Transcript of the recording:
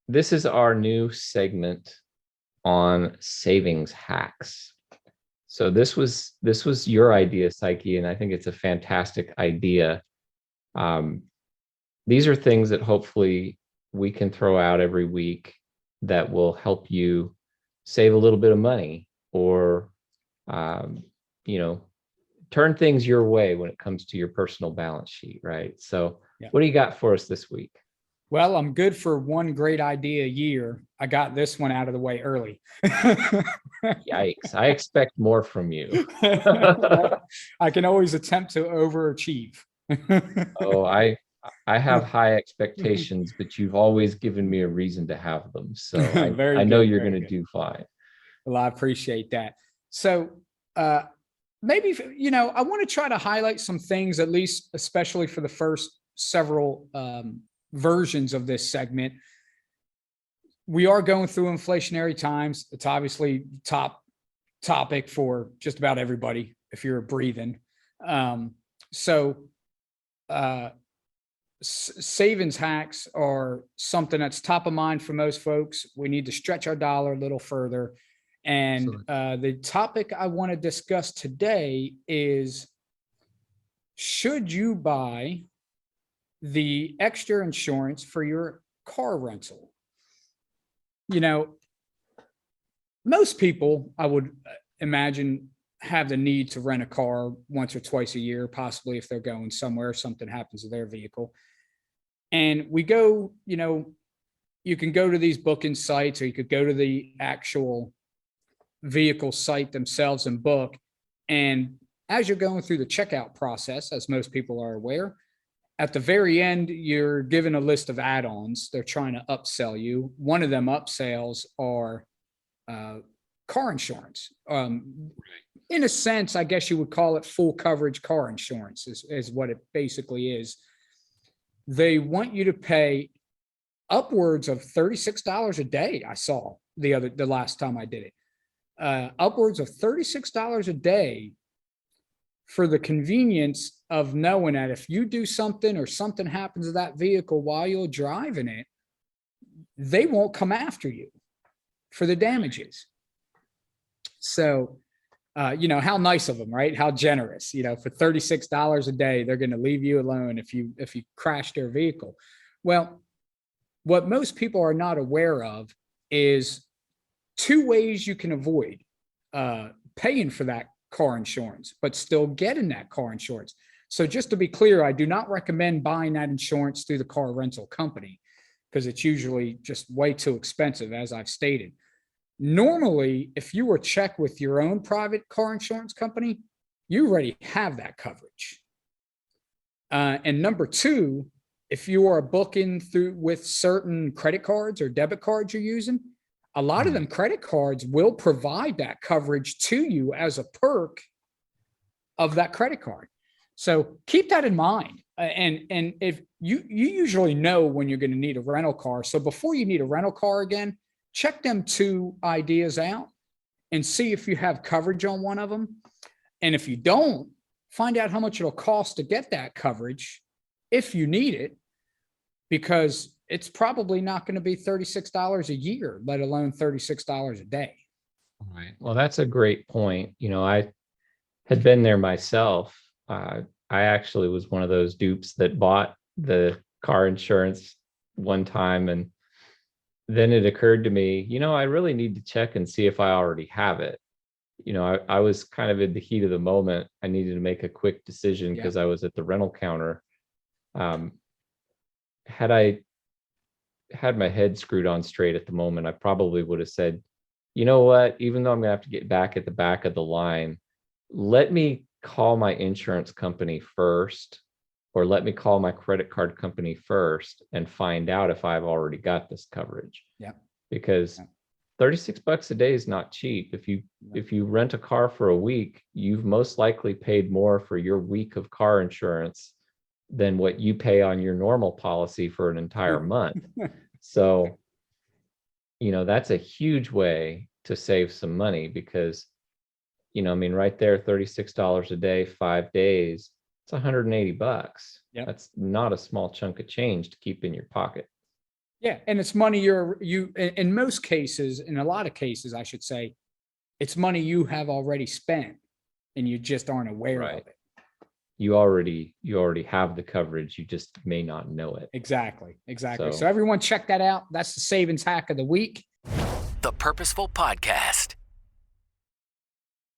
this is our new segment on savings hacks. So this was your idea, Psyche, and I think it's a fantastic idea. Um, these are things that hopefully we can throw out every week that will help you save a little bit of money or um, you know, turn things your way when it comes to your personal balance sheet, right? So Yeah. what do you got for us this week? Well, I'm good for one great idea a year. I got this one out of the way early. Yikes, I expect more from you. I can always attempt to overachieve. Oh, I have high expectations, but you've always given me a reason to have them. So Very I know good, you're going very to good. do fine. Well, I appreciate that. So, uh, maybe, I want to try to highlight some things, at least, especially for the first several versions of this segment. We are going through inflationary times. It's obviously top topic for just about everybody if you're breathing. Um, so, uh, savings hacks are something that's top of mind for most folks. We need to stretch our dollar a little further. And Excellent. the topic I want to discuss today is, should you buy the extra insurance for your car rental? You know, most people, I would imagine, have the need to rent a car once or twice a year, possibly if they're going somewhere, something happens to their vehicle. And we go, you can go to these booking sites, or you could go to the actual vehicle site themselves and book. And as you're going through the checkout process, as most people are aware, at the very end, you're given a list of add-ons. They're trying to upsell you. One of them upsells are uh, car insurance. In a sense, I guess you would call it full coverage car insurance, is what it basically is. They want you to pay upwards of $36 a day. I saw the last time I did it, upwards of $36 a day for the convenience of knowing that if you do something or something happens to that vehicle while you're driving it, they won't come after you for the damages. So, how nice of them, right? How generous, for $36 a day, they're going to leave you alone if you crash their vehicle. Well, what most people are not aware of is two ways you can avoid paying for that car insurance, but still getting that car insurance. So just to be clear, I do not recommend buying that insurance through the car rental company, because it's usually just way too expensive, as I've stated. Normally, if you were check with your own private car insurance company, you already have that coverage. And number two, if you are booking through with certain credit cards or debit cards you're using, a lot of them credit cards will provide that coverage to you as a perk of that credit card. So keep that in mind. And if you usually know when you're going to need a rental car. So before you need a rental car again, check them two ideas out and see if you have coverage on one of them. And if you don't, find out how much it'll cost to get that coverage if you need it, because it's probably not going to be $36 a year, let alone $36 a day. All right. Well, that's a great point. I had been there myself. I actually was one of those dupes that bought the car insurance one time, and then it occurred to me, I really need to check and see if I already have it. I was kind of in the heat of the moment. I needed to make a quick decision Yeah. because I was at the rental counter. Had I had my head screwed on straight at the moment, I probably would have said, you know what, even though I'm gonna have to get back at the back of the line, let me call my insurance company first, or let me call my credit card company first and find out if I've already got this coverage. Yeah. Because Yeah. 36 bucks a day is not cheap. If you rent a car for a week, you've most likely paid more for your week of car insurance than what you pay on your normal policy for an entire month. So, that's a huge way to save some money because, I mean, right there, $36 a day, 5 days, it's 180 bucks. Yep. That's not a small chunk of change to keep in your pocket. Yeah, and it's money in most cases, in a lot of cases, I should say, it's money you have already spent and you just aren't aware Right. of it. You already have the coverage. You just may not know it. Exactly. So So everyone check that out. That's the savings hack of the week. The Purposeful Podcast.